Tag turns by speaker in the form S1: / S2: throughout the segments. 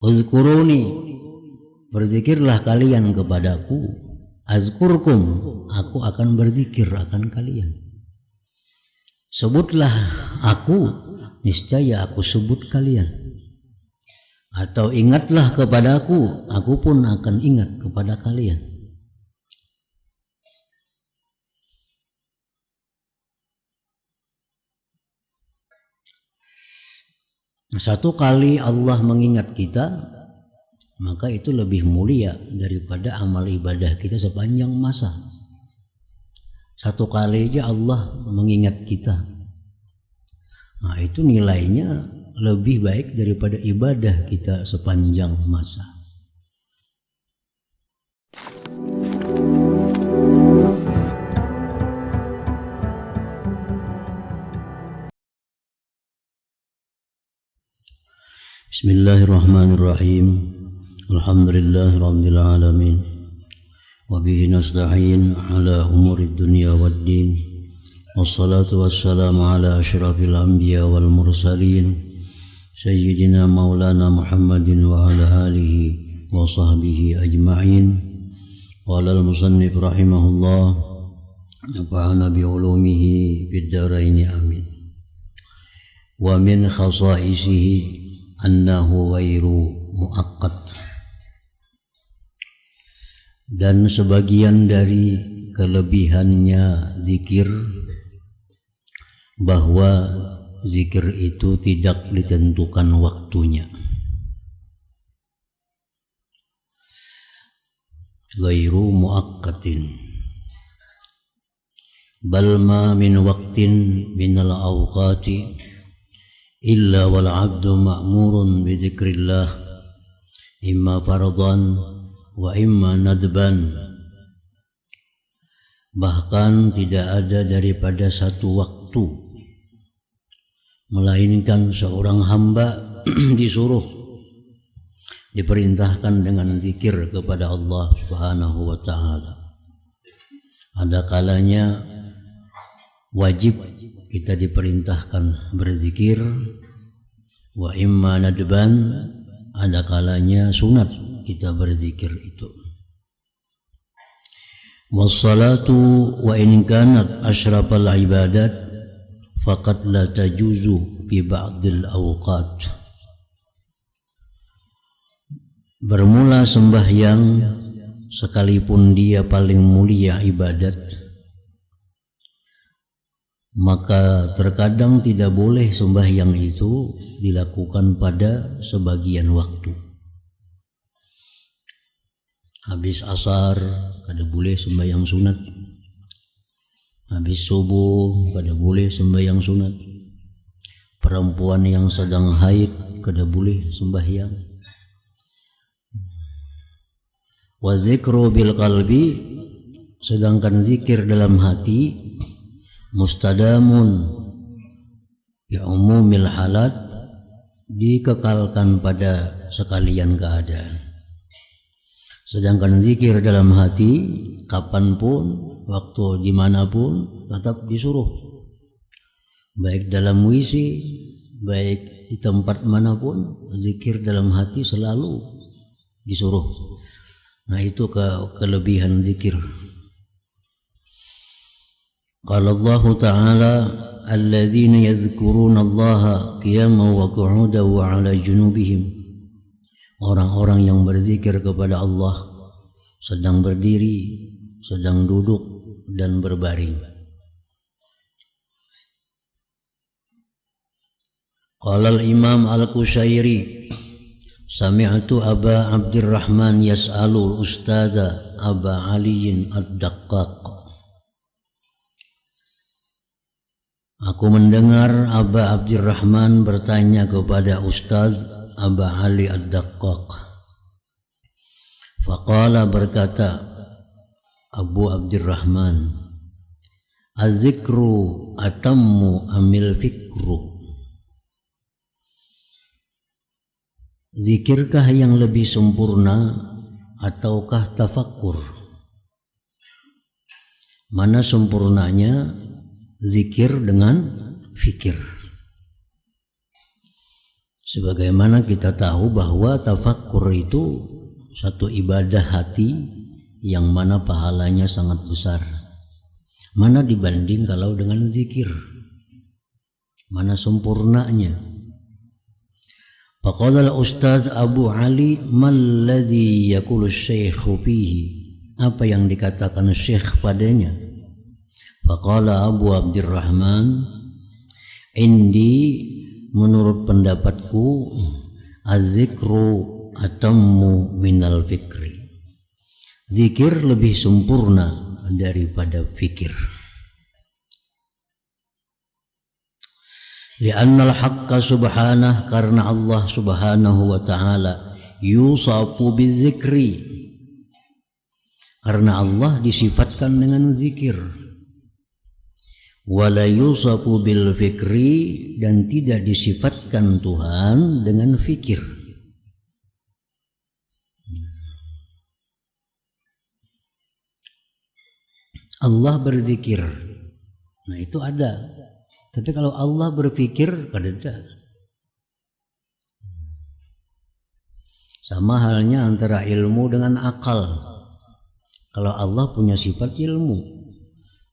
S1: Uzkuruni, berzikirlah kalian kepadaku. Azkurkum, aku akan berzikir akan kalian. Sebutlah aku, niscaya aku sebut kalian. Atau ingatlah kepadaku, aku pun akan ingat kepada kalian. Satu kali Allah mengingat kita, maka itu lebih mulia daripada amal ibadah kita sepanjang masa. Satu kali aja Allah mengingat kita, nah itu nilainya lebih baik daripada ibadah kita sepanjang masa. Bismillahirrahmanirrahim. Alhamdulillahirabbil alamin. Wa bihi nasta'in ala umurid dunya waddin. Wassalatu wassalamu ala asyrafil anbiya wal mursalin sayyidina maulana Muhammadin wa ala alihi wa sahbihi ajma'in. Qala al-musannif rahimahullah, nafa'ana bi ulumihi fid dharain amin. Wa min khasaisihi annahu ghairu muaqqat. Dan sebagian dari kelebihannya zikir, bahwa zikir itu tidak ditentukan waktunya. Ghairu muaqqatin, bal ma min waqtin minal awqati illa wal abdu ma'murun bi dzikrillah, imma fardhan wa imma nadban. Bahkan tidak ada daripada satu waktu melainkan seorang hamba disuruh, diperintahkan dengan zikir kepada Allah Subhanahu wa ta'ala. Ada kalanya wajib kita diperintahkan berzikir, wa imma nadban, ada kalanya sunat kita berzikir itu. Wassalatu wa in kanat asyrafal ibadat faqad la tajuzu fi ba'dil awqat. Bermula sembahyang, sekalipun dia paling mulia ibadat, maka terkadang tidak boleh sembahyang itu dilakukan pada sebagian waktu. Habis asar kada boleh sembahyang sunat, habis subuh kada boleh sembahyang sunat, perempuan yang sedang haid kada boleh sembahyang. Wa zikru bil qalbi, sedangkan zikir dalam hati mustadamun ya umumil halat, dikekalkan pada sekalian keadaan. Sedangkan zikir dalam hati kapanpun, waktu dimanapun tetap disuruh, baik dalam WC, baik di tempat manapun, zikir dalam hati selalu disuruh. Nah itu kelebihan zikir. Qala Allah Ta'ala, alladzina yadhkuruna Allaha qiyaman wa qu'udan wa 'ala junubihim. Orang-orang yang berzikir kepada Allah sedang berdiri, sedang duduk dan berbaring. Qala al-Imam Al-Qushairi, sami'tu Aba Abdurrahman yas'alul ustadza Aba Aliyin ad-Daqqaq. Aku mendengar Aba Abdurrahman bertanya kepada Ustaz Aba Ali ad-Daqqaq. Faqala, berkata Abu Abdurrahman, az-zikru atammu amil fikru. Zikirkah yang lebih sempurna ataukah tafakkur? Mana sempurnanya zikir dengan fikir? Sebagaimana kita tahu bahwa tafakkur itu satu ibadah hati yang mana pahalanya sangat besar. Mana dibanding kalau dengan zikir? Mana sempurnanya? Faqala al-Ustaz Abu Ali malladzi yaqulu asy-syaikhu fihi. Apa yang dikatakan syekh padanya? Faqala Abu Abdurrahman, indi, menurut pendapatku, az-zikru atammu minal fikri. Zikir lebih sempurna daripada fikir. Li'annal haqqa subhanah, karena Allah subhanahu wa ta'ala yusafu bizikri, karena Allah disifatkan dengan zikir. Wala yusafu bil fikri, dan tidak disifatkan Tuhan dengan fikir. Allah berzikir, nah itu ada. Tapi kalau Allah berpikir, ada. Sama halnya antara ilmu dengan akal. Kalau Allah punya sifat ilmu,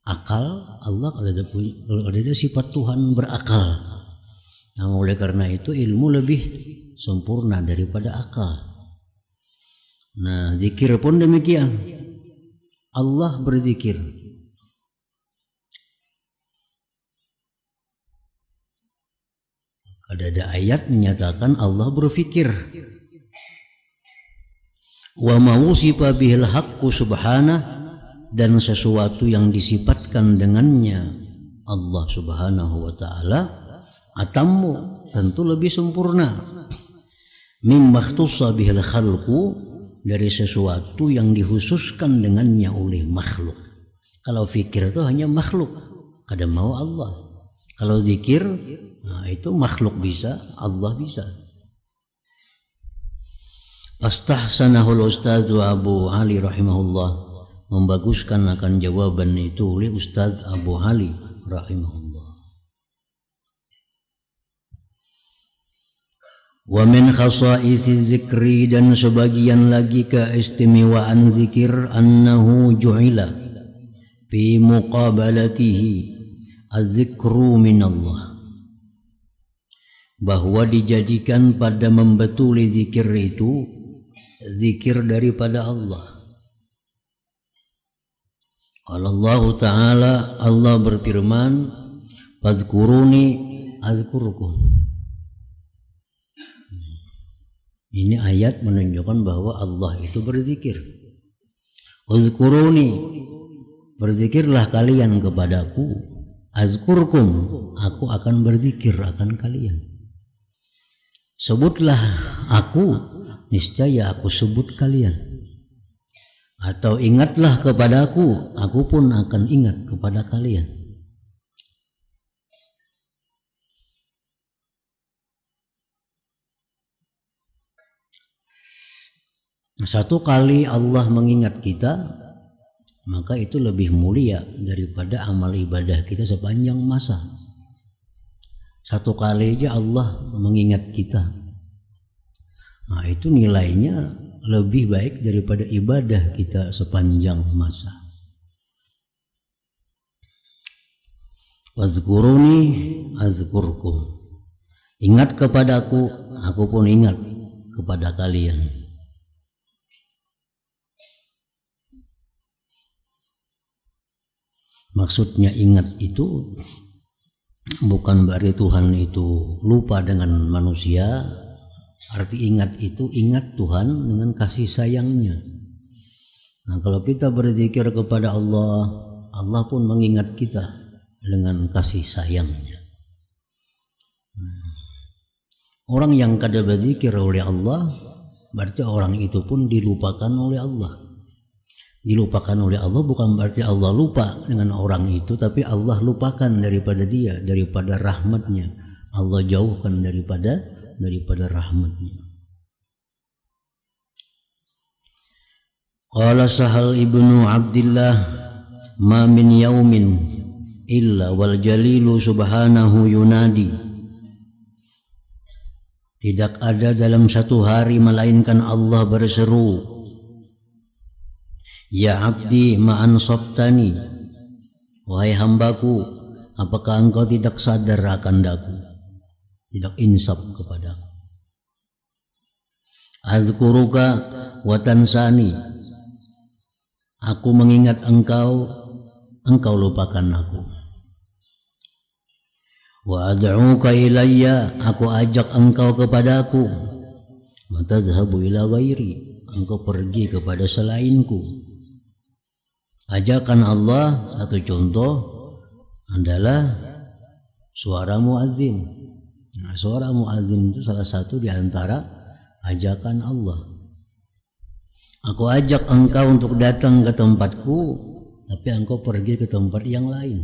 S1: akal, Allah ada sifat Tuhan berakal. Nah, oleh karena itu ilmu lebih sempurna daripada akal. Nah, zikir pun demikian. Allah berzikir. Ada ayat menyatakan Allah berfikir. Wa mausifa bihil haqqu subhanah, dan sesuatu yang disifatkan dengannya Allah subhanahu wa ta'ala atammu, tentu lebih sempurna, mimma ikhtussa bihil khalqu, dari sesuatu yang dikhususkan dengannya oleh makhluk. Kalau fikir itu hanya makhluk, kada mau Allah. Kalau zikir, nah itu makhluk bisa, Allah bisa. Astahsanahul Ustaz Abu Ali rahimahullah, membaguskan akan jawaban itu oleh Ustaz Abu Ali rahimahullah. Wa min khasaisi zikri, dan sebagian lagi keistimewaan zikir, annahu ju'ila fi muqabalatihi az-zikru minallah, bahwa dijadikan pada membetuli zikir itu zikir daripada Allah. Allah Ta'ala, Allah berfirman, fadhkuruni azkurkum. Ini ayat menunjukkan bahwa Allah itu berzikir. Uzkuruni, berzikirlah kalian kepadaku. Azkurkum, aku akan berzikir akan kalian. Sebutlah aku, niscaya aku sebut kalian. Atau ingatlah kepadaku, aku pun akan ingat kepada kalian. Satu kali Allah mengingat kita, maka itu lebih mulia daripada amal ibadah kita sepanjang masa. Satu kali aja Allah mengingat kita, nah itu nilainya lebih baik daripada ibadah kita sepanjang masa. Wazkuruni azkurkum. Ingat kepadaku, aku pun ingat kepada kalian. Maksudnya ingat itu bukan berarti Tuhan itu lupa dengan manusia. Arti ingat itu ingat Tuhan dengan kasih sayangnya. Nah, kalau kita berzikir kepada Allah, Allah pun mengingat kita dengan kasih sayangnya. Orang yang kada berzikir oleh Allah, berarti orang itu pun dilupakan oleh Allah. Dilupakan oleh Allah bukan berarti Allah lupa dengan orang itu, tapi Allah lupakan daripada dia, daripada rahmatnya. Allah jauhkan daripada rahmatnya. Qala Sahal ibnu Abdillah, ma min yaumin illa wal jalilu subhanahu yunadi. Tidak ada dalam satu hari melainkan Allah berseru, ya abdi ma'an sabtani, wahai hambaku, apakah engkau tidak sadar akan daku, tidak insaf kepadaku. Azkuruka wa tansani, aku mengingat engkau, engkau lupakan aku. Wa ad'uka ilayya, aku ajak engkau kepadaku. Wa tadhhabu ila ghairi, engkau pergi kepada selainku. Ajakan Allah, satu contoh adalah suara muadzin. Nah, suara muadzin itu salah satu di antara ajakan Allah. Aku ajak engkau untuk datang ke tempatku, tapi engkau pergi ke tempat yang lain.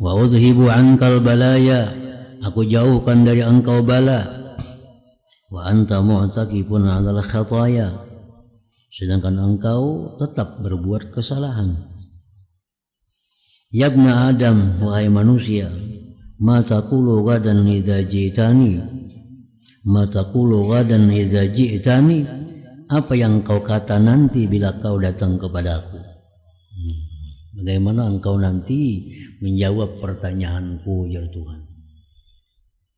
S1: Wa udhibu ankal balaya, aku jauhkan dari engkau bala. Wa anta mu'taqibun 'alal khataya, sedangkan engkau tetap berbuat kesalahan. Ya ibna Adam, wahai manusia, ma taqulu ghadan idza ji'tani, ma taqulu ghadan idza ji'tani, apa yang kau kata nanti bila kau datang kepadaku. Bagaimana engkau nanti menjawab pertanyaanku, ya Tuhan,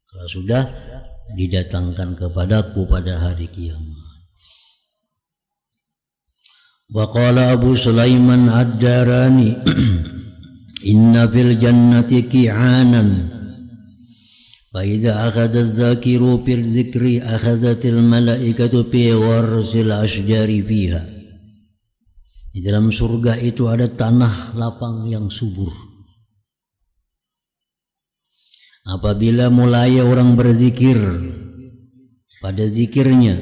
S1: kalau sudah didatangkan kepadaku pada hari kiamat. Wa qala Abu Sulaiman Ad-Darani, inna fil jannati qi'anan, fa idza akhadha adh-dhakiru bil dhikri akhadhatil malaikatu bi warsil ashjari fiha. Di dalam surga itu ada tanah lapang yang subur. Apabila mulai orang berzikir, pada zikirnya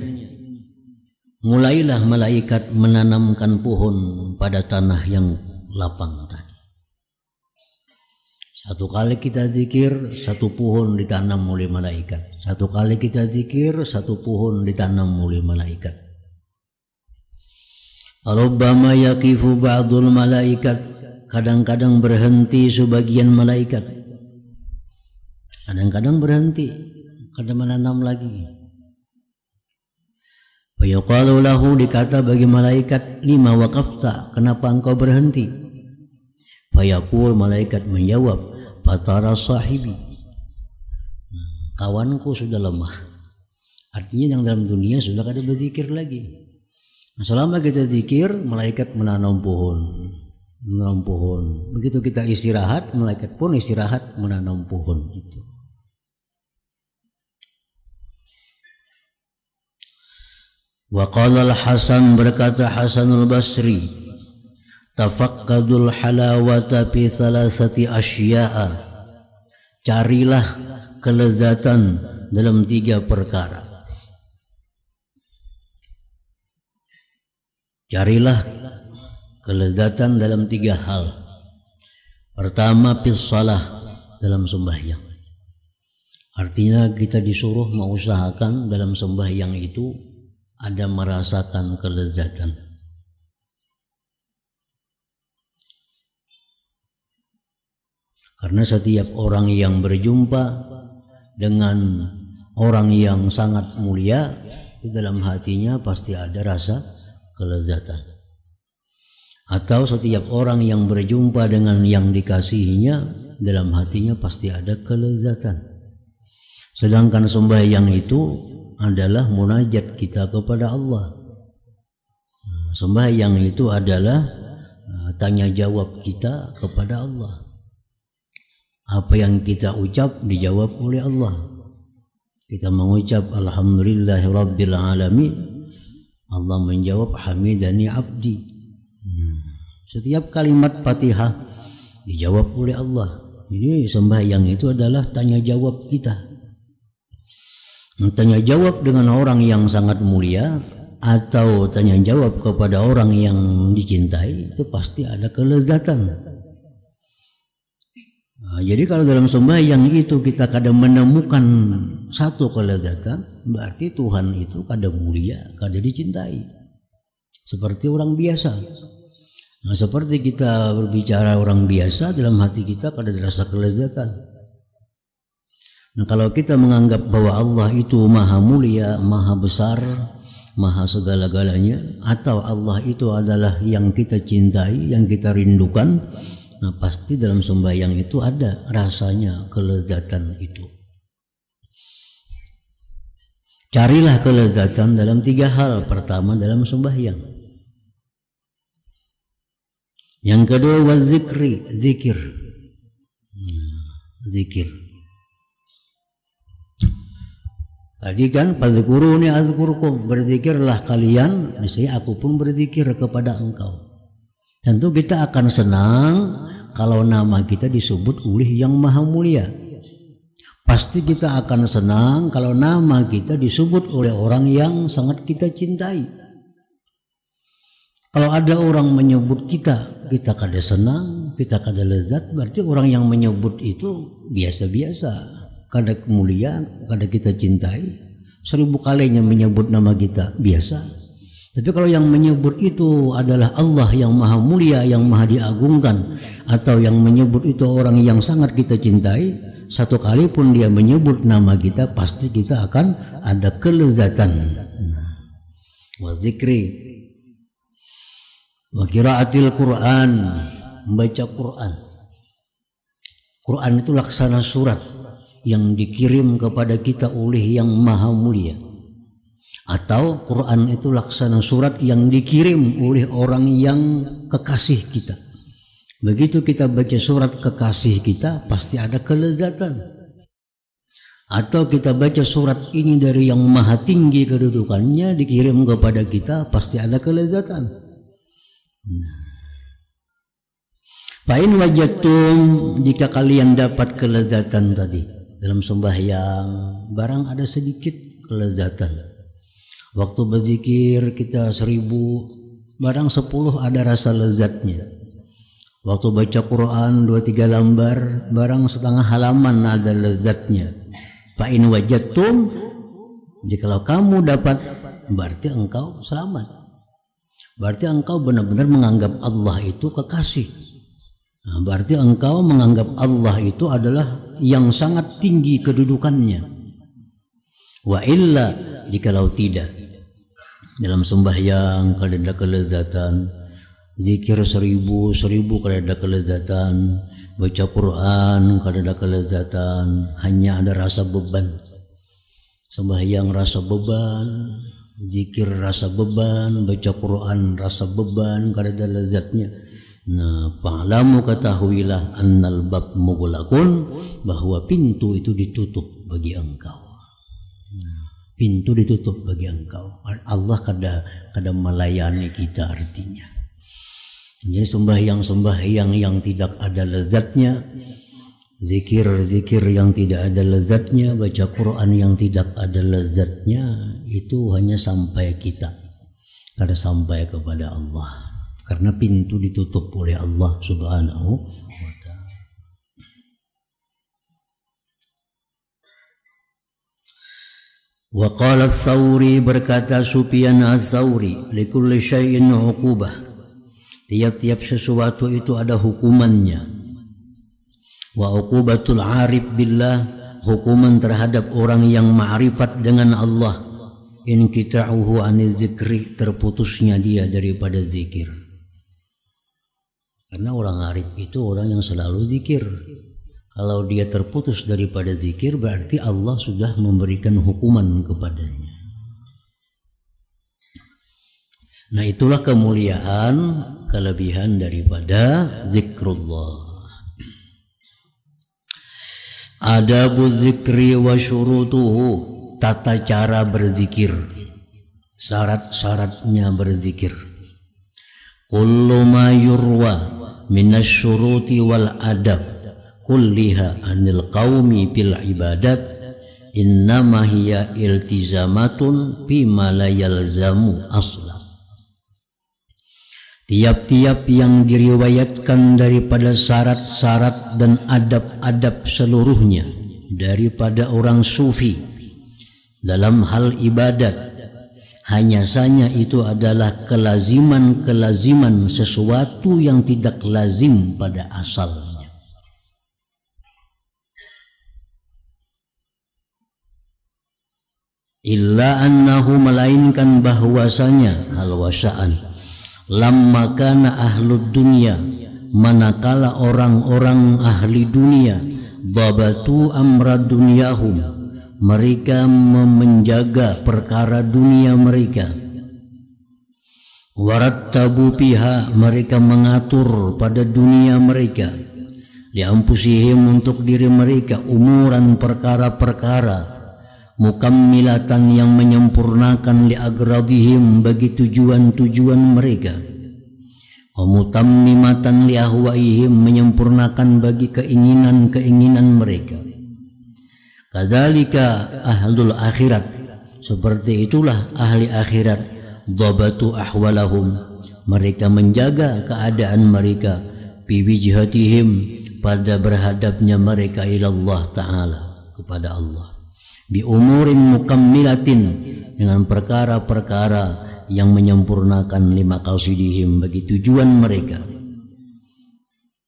S1: mulailah malaikat menanamkan pohon pada tanah yang lapang tadi. Satu kali kita zikir, satu pohon ditanam oleh malaikat. Satu kali kita zikir, satu pohon ditanam oleh malaikat. Rubbama yaqifu ba'dul malaikat, kadang-kadang berhenti sebagian malaikat. Kadang-kadang berhenti, kadang menanam lagi. Fa yuqalu lahu, dikata bagi malaikat, lima waqafta, kenapa engkau berhenti? Fa yaqul, malaikat menjawab, fatara sahibi, kawanku sudah lemah. Artinya yang dalam dunia sudah kada berzikir lagi. Nah, selama kita zikir, malaikat menanam pohon, menanam pohon. Begitu kita istirahat, malaikat pun istirahat menanam pohon itu. Wa qala al-Hasan, berkata Hasanul Basri, tafaqqadul halawata fi thalathati asya'a, carilah kelezatan dalam 3 perkara. Carilah kelezatan dalam 3 hal. Pertama, fis shalah, dalam sembahyang. Artinya kita disuruh mengusahakan dalam sembahyang itu ada merasakan kelezatan. Karena setiap orang yang berjumpa dengan orang yang sangat mulia, dalam hatinya pasti ada rasa kelezatan. Atau setiap orang yang berjumpa dengan yang dikasihinya, dalam hatinya pasti ada kelezatan. Sedangkan sembahyang itu adalah munajat kita kepada Allah. Sembahyang itu adalah tanya jawab kita kepada Allah. Apa yang kita ucap dijawab oleh Allah. Kita mengucap alhamdulillahi rabbil alamin, Allah menjawab hamidani abdi. Setiap kalimat Fatihah dijawab oleh Allah. Jadi sembahyang itu adalah tanya jawab kita. Tanya jawab dengan orang yang sangat mulia atau tanya jawab kepada orang yang dicintai, itu pasti ada kelezatan. Nah, jadi kalau dalam sembahyang itu kita kadang menemukan satu kelezatan, berarti Tuhan itu kadang mulia, kadang dicintai. Seperti orang biasa. Nah, seperti kita berbicara orang biasa, dalam hati kita kadang dirasa kelezatan. Nah, kalau kita menganggap bahwa Allah itu maha mulia, maha besar, maha segala-galanya, atau Allah itu adalah yang kita cintai, yang kita rindukan, nah pasti dalam sembahyang itu ada rasanya kelezatan itu. Carilah kelezatan dalam 3 hal. Pertama, dalam sembahyang. Yang kedua, wazikri, zikir. Zikir. Tadi kan fadzkuruni azkurkum, berzikirlah kalian, niscaya aku pun berzikir kepada engkau. Tentu kita akan senang kalau nama kita disebut oleh yang maha mulia. Pasti kita akan senang kalau nama kita disebut oleh orang yang sangat kita cintai. Kalau ada orang menyebut kita kada senang, kita kada lezat, berarti orang yang menyebut itu biasa-biasa. Kada kemuliaan, kada kita cintai. 1000 kalinya menyebut nama kita biasa. Tapi kalau yang menyebut itu adalah Allah yang maha mulia, yang maha diagungkan, atau yang menyebut itu orang yang sangat kita cintai, 1 kali pun dia menyebut nama kita, pasti kita akan ada kelezatan. Wa zikri, wa qiraatil Quran, membaca Quran. Quran itu laksana surat yang dikirim kepada kita oleh yang maha mulia, atau Quran itu laksana surat yang dikirim oleh orang yang kekasih kita. Begitu kita baca surat kekasih kita, pasti ada kelezatan. Atau kita baca surat ini dari yang maha tinggi kedudukannya, dikirim kepada kita, pasti ada kelezatan. Fa'in wajadtum, jika kalian dapat kelezatan tadi dalam sembahyang, barang ada sedikit kelezatan. Waktu berzikir kita 1000, barang 10 ada rasa lezatnya. Waktu baca Quran 2-3 lembar, barang setengah halaman ada lezatnya. Fa'in wajadtum, jikalau kamu dapat, berarti engkau selamat. Berarti engkau benar-benar menganggap Allah itu kekasih. Nah, berarti engkau menganggap Allah itu adalah yang sangat tinggi kedudukannya. Wa illa, jikalau tidak, dalam sembahyang kada ada kelezatan, zikir 1000 kada ada kelezatan, baca Quran kada ada kelezatan, hanya ada rasa beban. Sembahyang rasa beban, zikir rasa beban, baca Quran rasa beban, kada ada lezatnya. Nah, fa'lamu, ketahuilah, annal bab mughlaqun, bahwa pintu itu ditutup bagi engkau. Pintu ditutup bagi engkau. Allah kada melayani kita artinya. Jadi sembahyang yang tidak ada lezatnya, zikir yang tidak ada lezatnya, baca Quran yang tidak ada lezatnya, itu hanya sampai kita, kada sampai kepada Allah. Karena pintu ditutup oleh Allah Subhanahu wa ta'ala. Wa qala Ats-Tsauri, berkata Sufyan Ats-Tsauri, likulli syai'in 'uqubah, tiap-tiap sesuatu itu ada hukumannya. Wa 'uqubatul 'arif billah, hukuman terhadap orang yang ma'rifat dengan Allah, in qita'uhu 'anil zikri, terputusnya dia daripada zikir. Karena orang arif itu orang yang selalu zikir. Kalau dia terputus daripada zikir, berarti Allah sudah memberikan hukuman kepadanya. Nah, itulah kemuliaan, kelebihan daripada zikrullah. Adabu zikri wa syurutuhu, tata cara berzikir, syarat-syaratnya berzikir. Kullu ma yurwa minasyuruti wal adab kulliha anil qaumi bil ibadat innama hiya iltizamatun bima la yalzamu asla. Tiap-tiap yang diriwayatkan daripada syarat-syarat dan adab-adab seluruhnya daripada orang sufi dalam hal ibadat, hanya saja itu adalah kelaziman-kelaziman sesuatu yang tidak lazim pada asalnya. illa annahu melainkan bahwasanya al-wasa'an lamma kana ahlud dunya manakala orang-orang ahli dunia dabatu amra dunyahum mereka menjaga perkara dunia mereka warattabu biha mereka mengatur pada dunia mereka liampusihim untuk diri mereka umuran perkara-perkara mukammilatan yang menyempurnakan liagradihim bagi tujuan-tujuan mereka wa mutammimatan liahwaihim menyempurnakan bagi keinginan-keinginan mereka. Kadzalika ahlul akhirat seperti itulah ahli akhirat dhabatu ahwalahum mereka menjaga keadaan mereka biwijhatihim pada berhadapnya mereka ilallah ta'ala kepada Allah bi umurin mukammilatin dengan perkara-perkara yang menyempurnakan lima qasidihim bagi tujuan mereka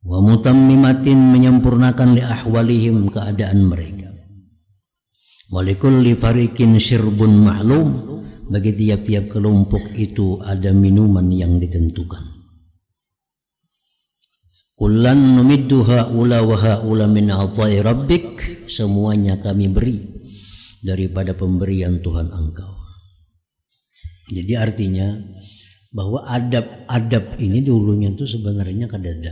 S1: wa mutammimatin menyempurnakan li ahwalihim keadaan mereka walikulli fariqin syirbun ma'lum bagi tiap-tiap kelompok itu ada minuman yang ditentukan kullan numiddu haula wa haula min ata'i rabbik semuanya kami beri daripada pemberian Tuhan engkau. Jadi artinya bahwa adab-adab ini dulunya itu sebenarnya kadada.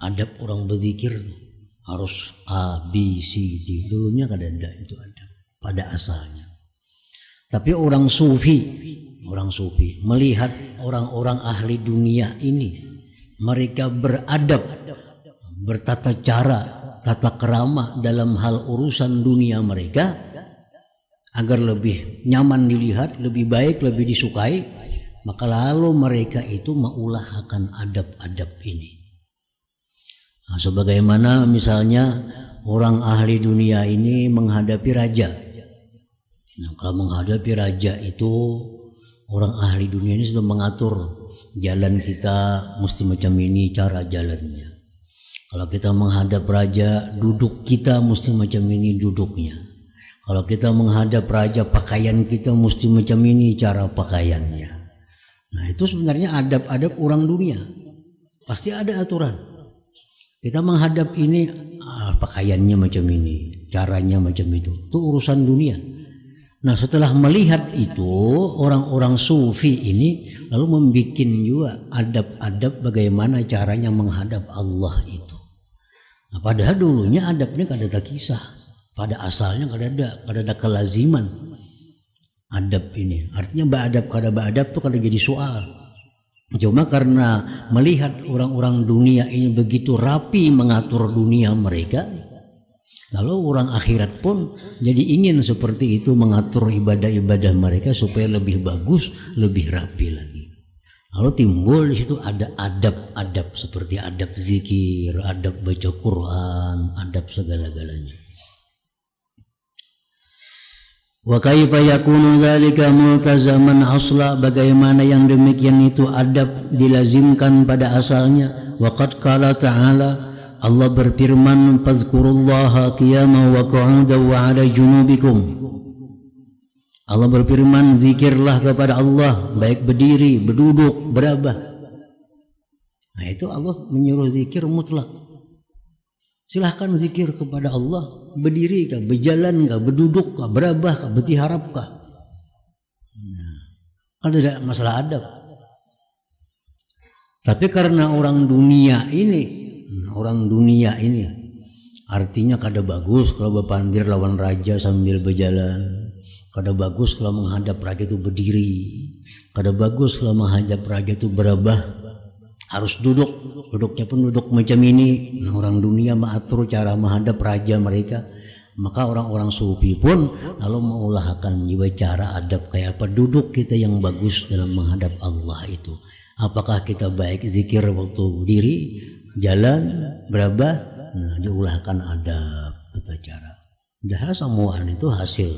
S1: Adab orang berzikir tuh harus A, B, C, D. Dulunya kadada itu adab pada asalnya. Tapi orang sufi melihat orang-orang ahli dunia ini, mereka beradab, bertata cara, tata kerama dalam hal urusan dunia mereka agar lebih nyaman dilihat, lebih baik, lebih disukai, maka lalu mereka itu maulah akan adab-adab ini. Nah, sebagaimana misalnya orang ahli dunia ini menghadapi raja. Nah, kalau menghadapi raja itu orang ahli dunia ini sudah mengatur jalan kita mesti macam ini cara jalannya. Kalau kita menghadap raja, duduk kita mesti macam ini duduknya. Kalau kita menghadap raja, pakaian kita mesti macam ini cara pakaiannya. Nah, itu sebenarnya adab-adab orang dunia. Pasti ada aturan. Kita menghadap ini, pakaiannya macam ini, caranya macam itu. Itu urusan dunia. Nah, setelah melihat itu, orang-orang sufi ini lalu membuat juga adab-adab bagaimana caranya menghadap Allah itu. Nah, padahal dulunya adabnya kadada kisah. Pada asalnya kadada kelaziman adab ini. Artinya ba'adab kada ba'adab itu kada jadi soal. Cuma karena melihat orang-orang dunia ini begitu rapi mengatur dunia mereka, lalu orang akhirat pun jadi ingin seperti itu mengatur ibadah-ibadah mereka supaya lebih bagus, lebih rapi lagi. Lalu timbul di situ ada adab-adab seperti adab zikir, adab baca Quran, adab segala-galanya. Wa kaifa yakunu dzalika multazaman asla, bagaimana yang demikian itu adab dilazimkan pada asalnya. Wa qad qala ta'ala, Allah berfirman, fazkurullaha qiyaman wa qu'udan wa 'ala junubikum. Allah berfirman, zikirlah kepada Allah baik berdiri, berduduk, berabah. Nah, itu Allah menyuruh zikir mutlak. Silahkan zikir kepada Allah, berdiri kah, berjalan kah, berduduk kah, berabah kah, bertiharap kah. Nah, kan tidak masalah adab. Tapi karena orang dunia ini artinya kada bagus kalau berpandir lawan raja sambil berjalan, kada bagus kalau menghadap raja itu berdiri, kada bagus kalau menghadap raja itu berabah. Harus duduknya pun duduk macam ini. Nah, orang dunia mengatur cara menghadap raja mereka, maka orang-orang sufi pun lalu mengulahkan juga cara adab kayak apa duduk kita yang bagus dalam menghadap Allah itu. Apakah kita baik zikir waktu berdiri, jalan, berabah? Nah, diulahkan adab tata cara. Dah semuaan itu hasil.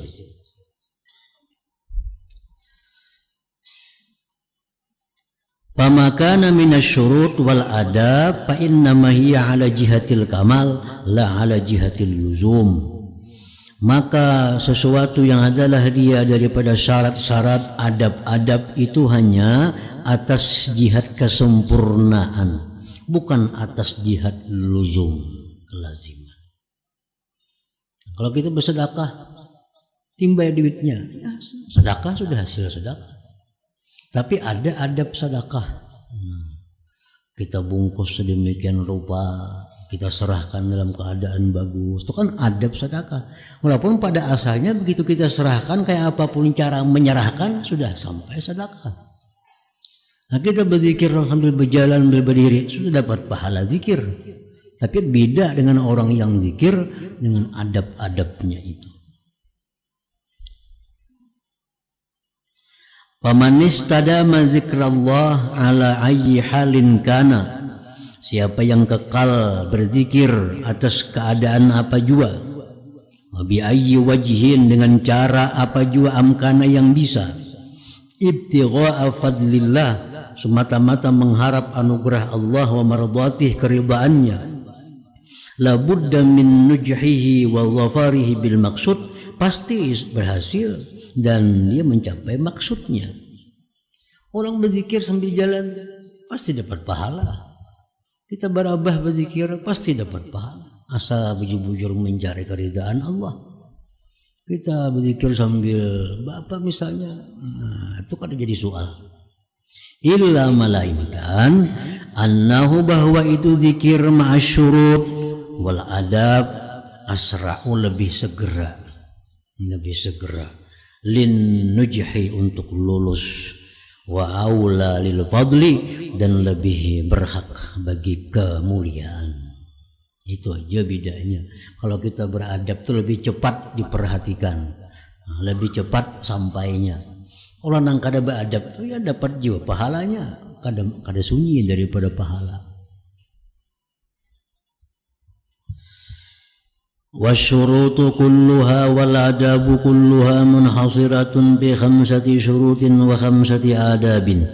S1: Pamakana minasyurut wal adab fa innama hiya ala jihatil kamal la ala jihatil luzum. Maka sesuatu yang adalah dia daripada syarat-syarat adab-adab itu hanya atas jihad kesempurnaan, bukan atas jihad luzum, kelaziman. Kalau kita bersedekah timbai duitnya, ya sedekah sudah hasil sedekah. Tapi ada adab sedekah. Kita bungkus sedemikian rupa, kita serahkan dalam keadaan bagus. Itu kan adab sedekah. Walaupun pada asalnya begitu kita serahkan kayak apapun cara menyerahkan sudah sampai sedekah. Nah, kita berzikir sambil berjalan, sambil berdiri sudah dapat pahala zikir. Tapi beda dengan orang yang zikir dengan adab-adabnya itu. Faman istadama zikrallah ala ayyi halin kana, siapa yang kekal berzikir atas keadaan apa jua, wa bi ayyi wajhin, dengan cara apa jua, amkana yang bisa, ibtigha'a fadlillah, semata-mata mengharap anugerah Allah wa mardhatih, keridhaannya, la budda min nujhihi wa dhafarihi bil maqsud, pasti berhasil dan dia mencapai maksudnya. Orang berzikir sambil jalan pasti dapat pahala. Kita berabah berzikir pasti dapat pahala, asal bujur-bujur mencari keridhaan Allah. Kita berzikir sambil apa misalnya, nah, itu kan jadi soal. Illa melainkan annahu, bahwa itu zikir ma'asyurut wal adab, asra'u, lebih segera lin nujhi, untuk lulus, wa aula lil fadli, dan lebih berhak bagi kemuliaan. Itu aja bedanya. Kalau kita beradab itu lebih cepat diperhatikan, lebih cepat sampainya. Kalau nang kada beradab itu ya dapat juga pahalanya, kada sunyi daripada pahala. Wasyurutu kulluha wal adabu kulluha munhasiratun bi khamsati syurutin wa khamsati adabin.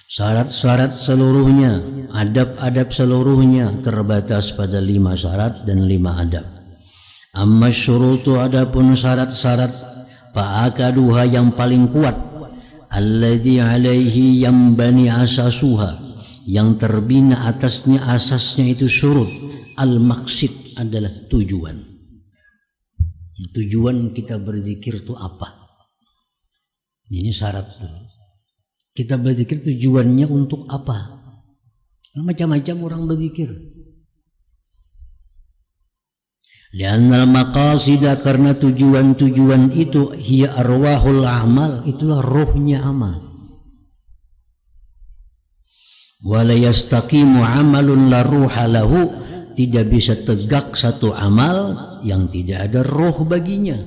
S1: Syarat-syarat seluruhnya, adab-adab seluruhnya terbatas pada 5 syarat dan 5 adab. Amma syurutu, adapun syarat-syarat, fa'akaduha, yang paling kuat, alladzi alaihi yambani asasuha, yang terbina atasnya asasnya itu syurut, al-maqsid, adalah tujuan. Tujuan kita berzikir itu apa? Ini syarat. Kita berzikir tujuannya untuk apa? Macam-macam orang berzikir. Li'annal maqasida, karena tujuan-tujuan itu, hiya arwahul amal, itulah rohnya amal. Wala yastaqimu amalun la ruha lahu, tidak bisa tegak satu amal yang tidak ada roh baginya.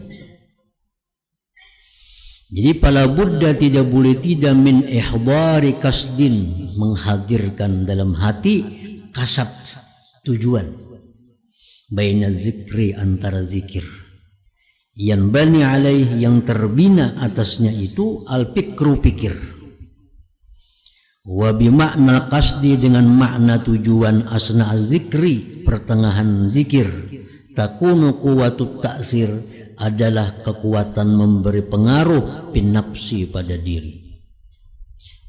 S1: Jadi pala buddha, tidak boleh tidak, min ihdari kasdin, menghadirkan dalam hati kasat, tujuan, baina zikri, antara zikir, yang bani alaih, yang terbina atasnya itu, al fikru, pikir, wa bimakna qasdi, dengan makna tujuan, asna zikri, pertengahan zikir, takunu quwwatut ta'sir, adalah kekuatan memberi pengaruh, bin nafsi, pada diri.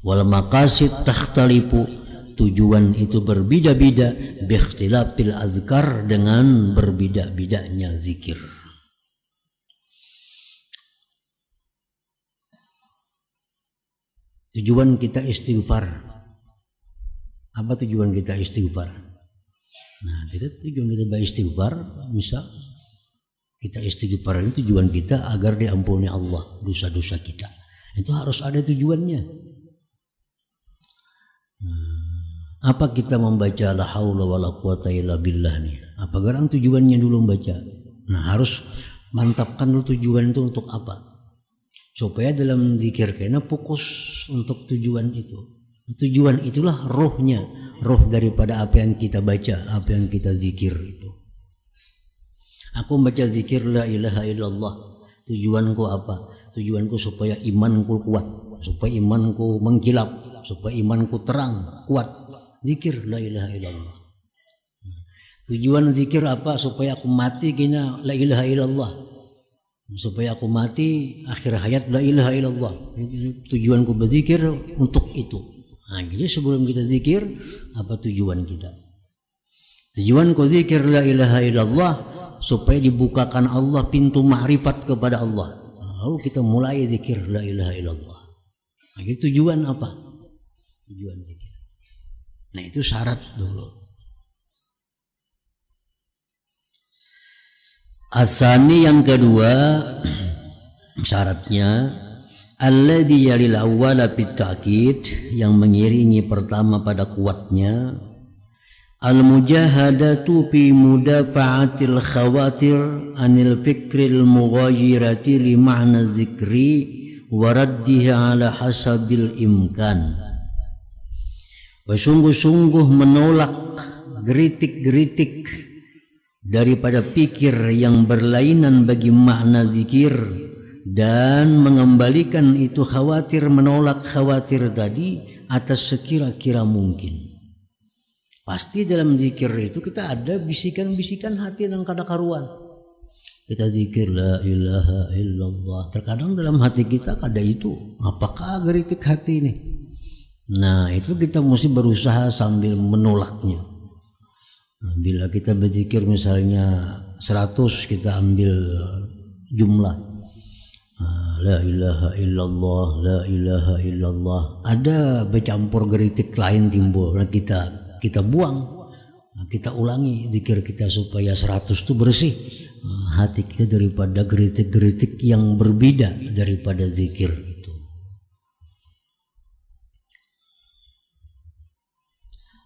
S1: Wal maqasid takhtalifu, tujuan itu berbeda-beda, bi ikhtilafil azkar, dengan berbeda-bedanya zikir. Tujuan kita istighfar. Apa tujuan kita istighfar? Nah, tujuan kita beristighfar, misal kita istighfar ini tujuan kita agar diampuni Allah dosa-dosa kita. Itu harus ada tujuannya. Apa kita membaca la haula wala quwata illa billah nih? Apa garang tujuannya dulu membaca? Nah, harus mantapkan dulu tujuan itu untuk apa? Supaya dalam zikir kena fokus untuk tujuan itu. Tujuan itulah rohnya, roh daripada apa yang kita baca, apa yang kita zikir itu. Aku baca zikir la ilaha illallah, tujuanku apa? Tujuanku supaya imanku kuat, supaya imanku mengkilap, supaya imanku terang, kuat. Zikir la ilaha illallah. Tujuan zikir apa? Supaya aku mati kena la ilaha illallah. supaya aku mati akhir hayat la ilaha illallah. Tujuanku berzikir untuk itu. Nah, jadi sebelum kita zikir, apa tujuan kita? Tujuanku zikir la ilaha illallah supaya dibukakan Allah pintu ma'rifat kepada Allah. Lalu kita mulai zikir la ilaha illallah. Nah, itu tujuan apa? Tujuan zikir. Nah, itu syarat dulu. Asani yang kedua syaratnya alladzi yalil awwala bitta'kid, yang mengiringi pertama pada kuatnya, al mujahadatu fi mudafa'atil khawatir anil fikril mughayirati li ma'na zikri wa raddiha ala hasabil imkan. Bersungguh-sungguh menolak geritik-geritik daripada pikir yang berlainan bagi makna zikir, dan mengembalikan itu khawatir, menolak khawatir tadi atas sekira-kira mungkin. Pasti dalam zikir itu kita ada bisikan-bisikan hati yang kada karuan. Kita zikir la ilaha illallah, terkadang dalam hati kita ada itu, apakah geritik hati ini? Nah, itu kita mesti berusaha sambil menolaknya. Nah, bila kita berzikir misalnya 100, kita ambil jumlah la ilaha illallah, la ilaha illallah, ada bercampur geritik lain timbul. Nah, kita buang, kita ulangi zikir kita supaya 100 itu bersih hati kita daripada geritik-geritik yang berbeda daripada zikir itu.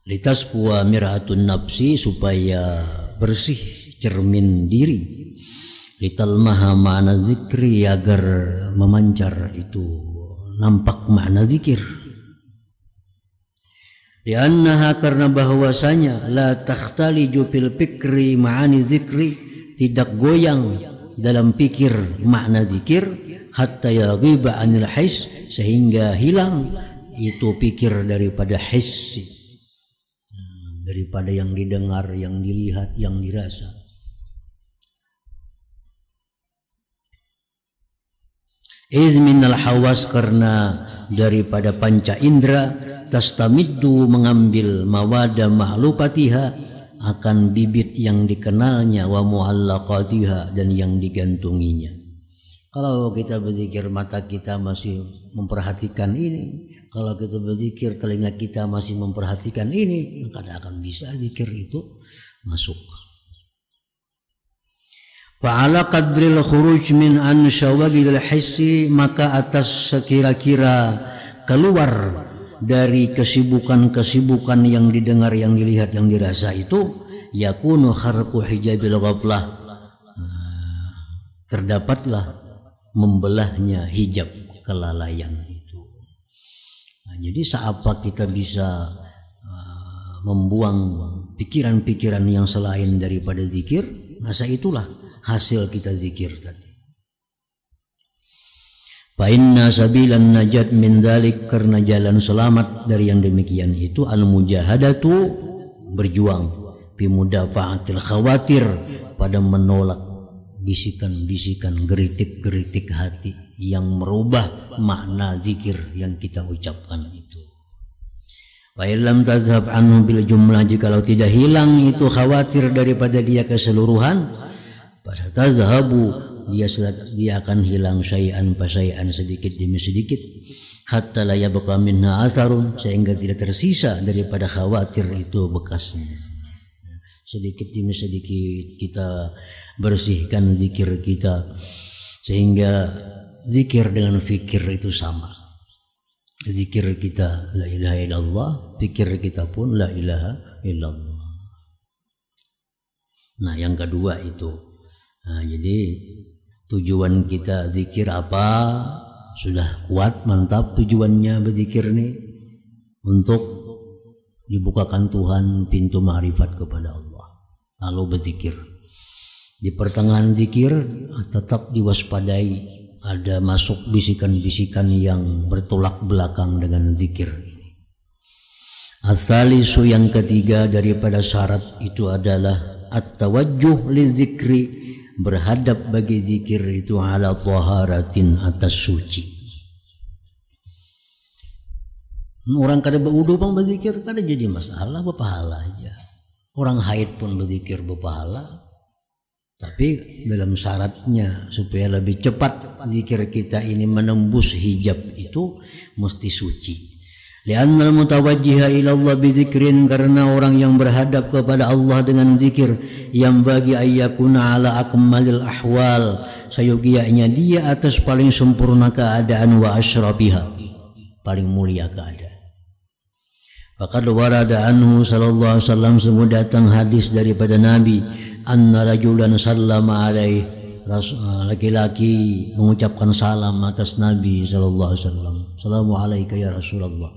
S1: Litasfuwa mir'atun nafsi, supaya bersih cermin diri. Litalmaha ma'na zikri, agar memancar itu nampak makna zikir. Liannaha, karena bahwasanya la takhtaliju fil fikri ma'ani zikri, tidak goyang dalam pikir makna zikir, hatta yaghiba anil his, sehingga hilang itu pikir daripada his, daripada yang didengar, yang dilihat, yang dirasa. Izminal hawas, karena daripada panca indera, tastamiddu, mengambil mawada mahlupatiha, akan bibit yang dikenalnya, wa muallaqatiha, dan yang digantunginya. Kalau kita berzikir mata kita masih memperhatikan ini, kalau kita berzikir telinga kita masih memperhatikan ini, kadang akan bisa zikir itu masuk. Fa'ala qadril khuruj min an syawagil hissi, maka atas sekira-kira keluar dari kesibukan-kesibukan yang didengar, yang dilihat, yang dirasa itu, yakunu kharqu hijabil ghaflah, terdapatlah membelahnya hijab kelalaian itu. Nah, jadi seapa kita bisa membuang pikiran-pikiran yang selain daripada zikir, masa itulah hasil kita zikir tadi. Fa inna sabilan najat min dzalik, karena jalan selamat dari yang demikian itu al mujahadatu, berjuang, fi mudafa'atil khawatir, pada menolak bisikan-bisikan, geritik-geritik hati yang merubah makna zikir yang kita ucapkan itu. Wa illam tazhab anhu bil jumlah, jikalau tidak hilang itu khawatir daripada dia keseluruhan, tazhabu, dia akan hilang syai'an fa syai'an, sedikit demi sedikit, hatta la yabqa minha asarun, sehingga tidak tersisa daripada khawatir itu bekasnya. Sedikit demi sedikit kita bersihkan zikir kita, sehingga zikir dengan fikir itu sama. Zikir kita la ilaha illallah, fikir kita pun la ilaha illallah. Nah, yang kedua itu. Nah, jadi tujuan kita zikir apa? Sudah kuat, mantap tujuannya berzikir nih, untuk dibukakan Tuhan pintu ma'rifat kepada Allah. Lalu berzikir. Di pertengahan zikir tetap diwaspadai, ada masuk bisikan-bisikan yang bertolak belakang dengan zikir. Asalisu, yang ketiga daripada syarat itu adalah at-tawajjuh li zikri berhadap bagi zikir itu ala taharatin atas suci. Orang kada berudu pun berzikir kada jadi masalah, berpahala aja. Orang haid pun berzikir berpahala. Tapi dalam syaratnya supaya lebih cepat zikir kita ini menembus hijab itu mesti suci. Li'annal mutawajjiha ila Allah bizikrin, karena orang yang berhadap kepada Allah dengan zikir yang bagi ayyakuna ala akmalil ahwal, sayogianya dia atas paling sempurna keadaan wa asyrafiha, paling mulia keadaan. Faqad warada anhu sallallahu alaihi wasallam, sungguh datang hadis daripada Nabi, anna rajulan sallama alaihi, laki-laki mengucapkan salam atas Nabi sallallahu alaihi wasallam. Assalamu alayka ya Rasulullah.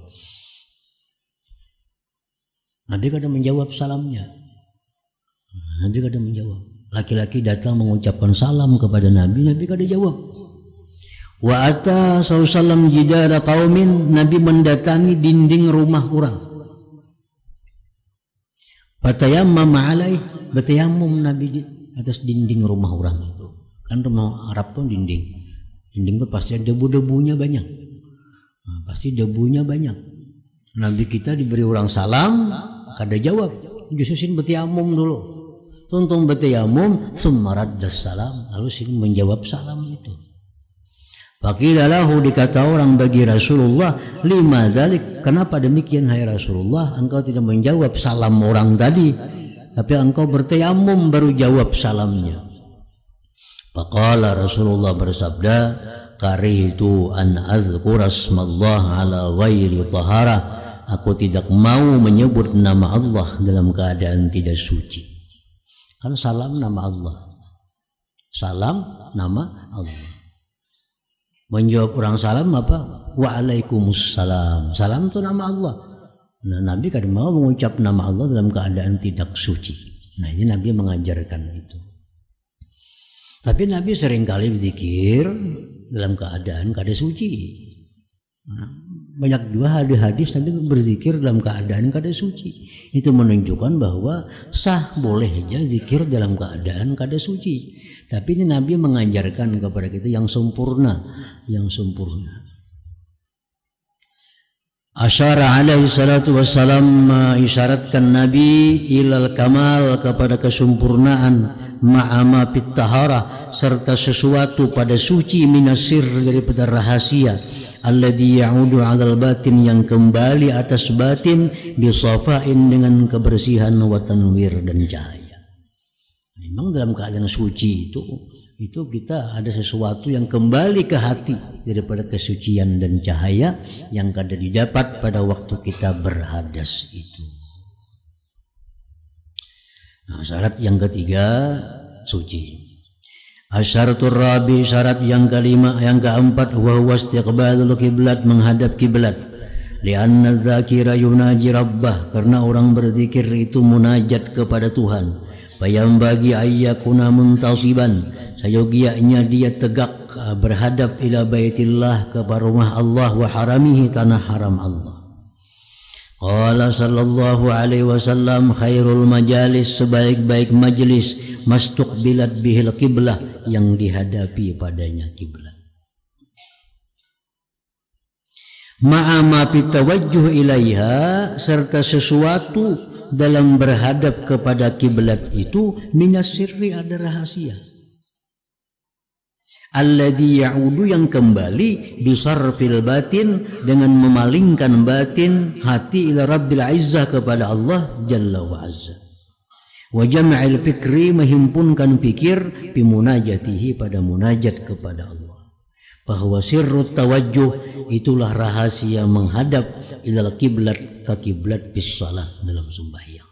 S1: Nabi kada menjawab salamnya. Nabi kada menjawab. Laki-laki datang mengucapkan salam kepada Nabi, Nabi kada jawab. Wa ata sallallahu jidara qaumin, Nabi mendatangi dinding rumah orang. Fatayammam alaih, bertayamum Nabi di atas dinding rumah orang itu. Kan rumah Arab pun dinding itu pasti debu-debunya banyak. Nah, pasti debunya banyak. Nabi kita diberi orang salam, kada jawab. Jususin bertayamum dulu. Tuntung bertayamum, summarad das salam, lalu sini menjawab salam itu. Faqilalahu, dikata orang bagi Rasulullah, lima dzalik, kenapa demikian hai Rasulullah, engkau tidak menjawab salam orang tadi, tapi engkau bertayamum baru jawab salamnya. Faqala, Rasulullah bersabda, karitu an azkura asmallah ala ghairi taharah, aku tidak mau menyebut nama Allah dalam keadaan tidak suci. Karena salam nama Allah. Salam nama Allah. Menjawab orang salam apa? Waalaikumsalam. Salam itu nama Allah. Nah, Nabi kan mau mengucap nama Allah dalam keadaan tidak suci. Nah, ini Nabi mengajarkan itu. Tapi Nabi seringkali berzikir dalam keadaan kada suci. Nah, banyak juga hadis-hadis Nabi berzikir dalam keadaan kada suci. Itu menunjukkan bahwa sah, boleh aja zikir dalam keadaan kada suci. Tapi ini Nabi mengajarkan kepada kita yang sempurna, yang sempurna. Asyara alaihi salatu wassalam, isyaratkan Nabi ilal kamal, kepada kesempurnaan, ma'ama fit taharah, serta sesuatu pada suci, minasir, daripada rahasia, alladhi ya'udu 'alal batin, yang kembali atas batin, bisafain, dengan kebersihan, wa tanwir, dan cahaya. Memang dalam keadaan suci itu kita ada sesuatu yang kembali ke hati daripada kesucian dan cahaya yang kada didapat pada waktu kita berhadas itu. Nah, syarat yang ketiga suci. Asyaratur rabi, syarat yang kelima, yang keempat, wa huwa istiqbalul kiblat, menghadap kiblat. Lianna dzakira yunaji rabbah, karena orang berzikir itu munajat kepada Tuhan. Bayam bagi ayyakuna muntasiban, sayogianya dia tegak berhadap ila baitillah, kepada rumah Allah, wa haramihi, tanah haram Allah. Qala sallallahu alaihi wasallam, khairul majalis, sebaik-baik majlis, mastuqbilat bihil qiblah, yang dihadapi padanya kiblat. Ma'ama pitawajjuh ilaiha, serta sesuatu dalam berhadap kepada kiblat itu, minas sirri, ada rahasia. Alladhi ya'udu, yang kembali, bisarfil batin, dengan memalingkan batin hati, ila rabbil izzah, kepada Allah jalla wa azza. Wa jam'il fikri, menghimpunkan fikir, bimunajatihi, pada munajat kepada Allah. Bahwa sirrut tawajjuh, itulah rahasia menghadap ilal kiblat, ke kiblat, bis salat, dalam sembahyang.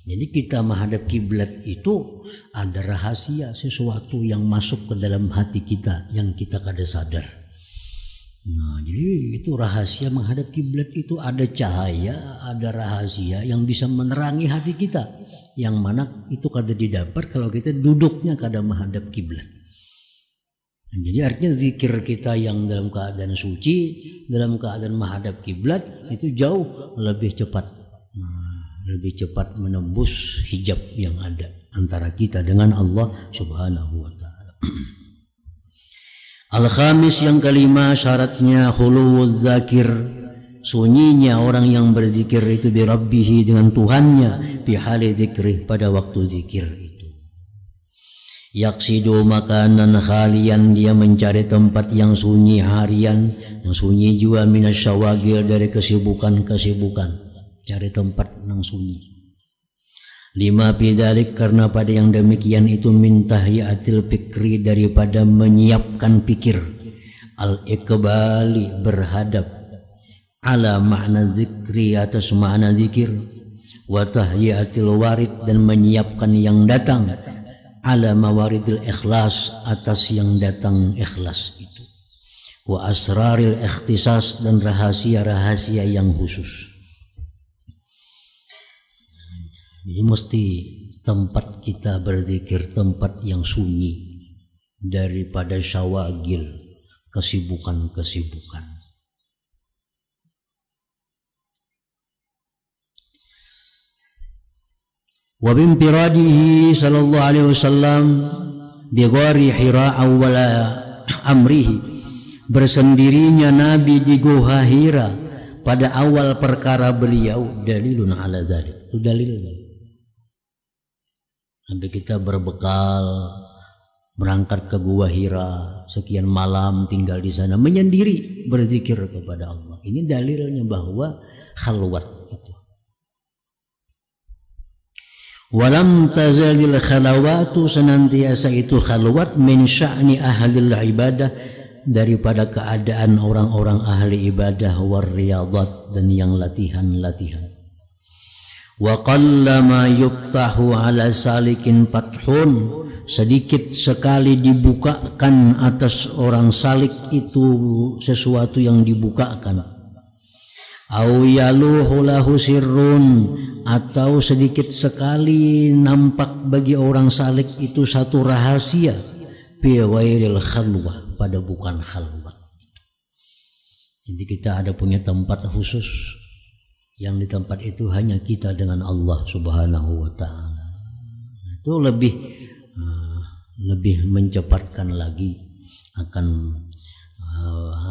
S1: Jadi kita menghadap kiblat itu ada rahasia, sesuatu yang masuk ke dalam hati kita yang kita kada sadar. Nah, jadi itu rahasia menghadap kiblat itu, ada cahaya, ada rahasia yang bisa menerangi hati kita, yang mana itu kada didapat kalau kita duduknya kada menghadap kiblat. Jadi artinya zikir kita yang dalam keadaan suci, dalam keadaan menghadap kiblat, itu jauh lebih cepat, lebih cepat menembus hijab yang ada antara kita dengan Allah Subhanahu wa taala. Al-khamis, yang kelima, syaratnya khuluwuz zakir, sunyinya orang yang berzikir itu bi rabbih, dengan Tuhannya, bi hali zikri, pada waktu zikir itu. Yaksidu makanan khalian, dia mencari tempat yang sunyi harian, yang sunyi juga minasyawagil, dari kesibukan-kesibukan, cari tempat yang sunyi. Lima bidzalik, karena pada yang demikian itu min tahyiatil fikri, daripada menyiapkan pikir, al iqbali, berhadap, ala makna zikri, atas makna zikir, wa tahyiatil warid, dan menyiapkan yang datang, ala mawaridil ikhlas, atas yang datang ikhlas itu, wa asraril ikhtisas, dan rahasia-rahasia yang khusus. Jadi mesti tempat kita berzikir tempat yang sunyi daripada syawagil, kesibukan-kesibukan. Wa bimpiradihi sallallahu alaihi wasallam bi ghari Hira awwala amrihi, bersendirinya Nabi di Gua Hira pada awal perkara beliau, dalilun ala dzalik, itu dalilnya. Sampai kita berbekal berangkat ke Gua Hira, sekian malam tinggal di sana, menyendiri berzikir kepada Allah. Ini dalilnya bahwa khalwat itu. Walam tazalil khalawatu, senantiasa itu khalwat, min sya'ni ahlil ibadah, daripada keadaan orang-orang ahli ibadah, war riyadat, dan yang latihan-latihan. Wa qallama yuftahu ala salikin fathun, sedikit sekali dibukakan atas orang salik itu sesuatu yang dibukakan. Au yaluhu lahu sirrun, atau sedikit sekali nampak bagi orang salik itu satu rahasia, bi ghairil khalwah, pada bukan khalwat. Jadi kita ada punya tempat khusus, yang di tempat itu hanya kita dengan Allah Subhanahu wa taala. Itu lebih mencepatkan lagi akan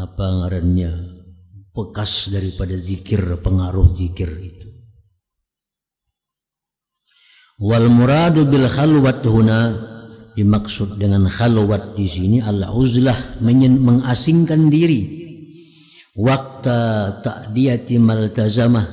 S1: apa ngarannya, bekas daripada zikir, pengaruh zikir itu. Wal muradu bil khalwat huna, dimaksud dengan khalwat di sini al-uzlah, mengasingkan diri. Waktu ta'diyati maltazamah,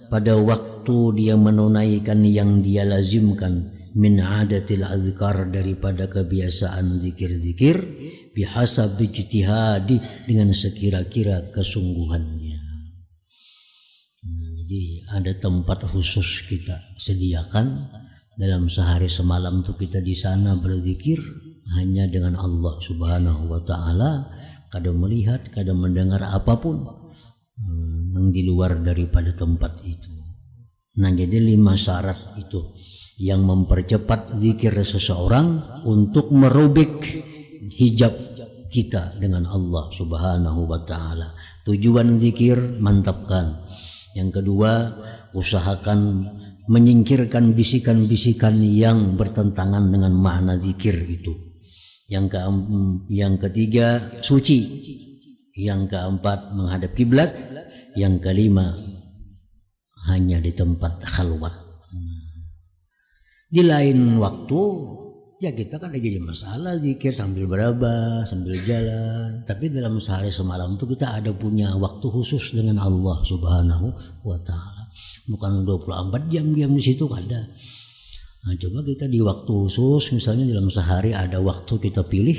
S1: pada waktu dia menunaikan yang dia lazimkan, min adatil azkar, daripada kebiasaan zikir-zikir, bihasab ijtihadi, dengan sekira-kira kesungguhannya. Jadi ada tempat khusus kita sediakan dalam sehari semalam tuh kita di sana berzikir hanya dengan Allah Subhanahu wa taala, kadang melihat, kadang mendengar apapun yang di luar daripada tempat itu. Nah, jadi 5 syarat itu yang mempercepat zikir seseorang untuk merubik hijab kita dengan Allah Subhanahu wa taala. Tujuan zikir, mantapkan. Yang kedua, usahakan menyingkirkan bisikan-bisikan yang bertentangan dengan makna zikir itu. Yang ketiga, suci. Yang keempat, menghadap kiblat. Yang kelima, hanya di tempat khalwat. Di lain waktu, ya kita kan ada jadi masalah zikir sambil beraba, sambil jalan. Tapi dalam sehari semalam itu kita ada punya waktu khusus dengan Allah Subhanahu wa taala. Bukan 24 jam diam di situ, ada. Nah, coba kita di waktu khusus, misalnya dalam sehari ada waktu kita pilih,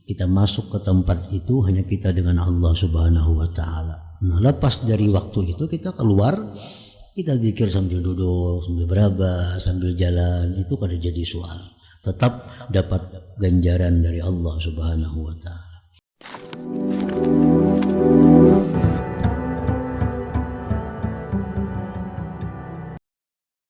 S1: kita masuk ke tempat itu hanya kita dengan Allah Subhanahu wa taala. Nah, lepas dari waktu itu kita keluar, kita zikir sambil duduk, sambil beraba, sambil jalan, itu kada jadi soal. Tetap dapat ganjaran dari Allah Subhanahu wa taala.